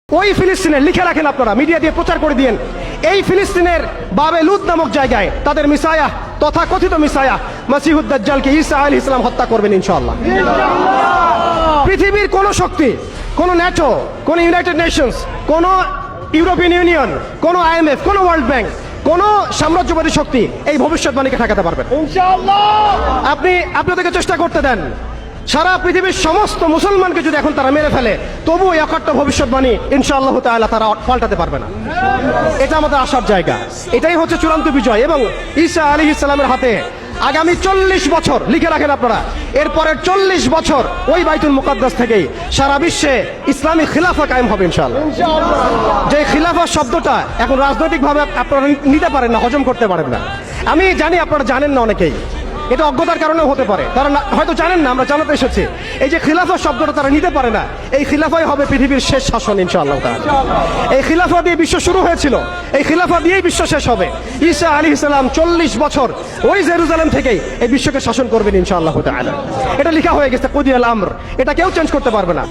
ওই ফিলিস্তিনের লিখে রাখেন, আপনারা মিডিয়া দিয়ে প্রচার করে দিয়েন, এই ফিলিস্তিনের বাবে লুদ নামক জায়গায় তাদের মিসায়া, তথাকথিত মিসায়া মাসিহুদ দাজ্জালকে ঈসা আলাইহিস সালাম হত্যা করবেন ইনশাআল্লাহ। পৃথিবীর কোন শক্তি, কোন ন্যাটো, কোন ইউনাইটেড নেশনস, কোন ইউরোপিয়ান ইউনিয়ন, কোন IMF, কোন ওয়ার্ল্ড ব্যাংক, কোন সাম্রাজ্যবাদী শক্তি এই ভবিষ্যৎবাণীকে ঠেকাতে পারবে ইনশাআল্লাহ। আপনি আপনাদেরকে চেষ্টা করতে দেন, সারা পৃথিবীর সমস্ত মুসলমানকে যদি এখন তারা মেরে ফেলে, তবু এই অকাট্য ভবিষ্যৎবাণী ইনশাআল্লাহ তাআলা তারা পাল্টাতে পারবে না। এটা আমাদের আশার জায়গা, এটাই হচ্ছে চূড়ান্ত বিজয়। এবং ঈসা আলাইহিস সালামের হাতে আগামী 40 বছর লিখে রাখেন আপনারা, এরপরের 40 বছর ওই বাইতুল মুকাদ্দাস থেকেই সারা বিশ্বে ইসলামী খিলাফা কায়েম হবে ইনশাআল্লাহ। যে খিলাফা শব্দটা এখন রাজনৈতিকভাবে আপনারা নিতে পারেন না, হজম করতে পারেন না। আমি জানি আপনারা জানেন না, অনেকেই এটা অজ্ঞতার কারণেও হতে পারে, তারা হয়তো জানেন না, আমরা জানাতে এসেছি। এই যে খিলাফা শব্দটা তারা নিতে পারে না, এই খিলাফাই হবে পৃথিবীর শেষ শাসন ইনশাআল্লাহ তাআলা। এই খিলাফা দিয়ে বিশ্ব শুরু হয়েছিল, এই খিলাফা দিয়েই বিশ্ব শেষ হবে। ঈসা আলাইহিস সালাম 40 বছর ওই জেরুজালেম থেকেই এই বিশ্বকে শাসন করবেন ইনশাআল্লাহ তাআলা। এটা লেখা হয়ে গেছে কুদিয়াল আমর, এটা কেউ চেঞ্জ করতে পারবে না।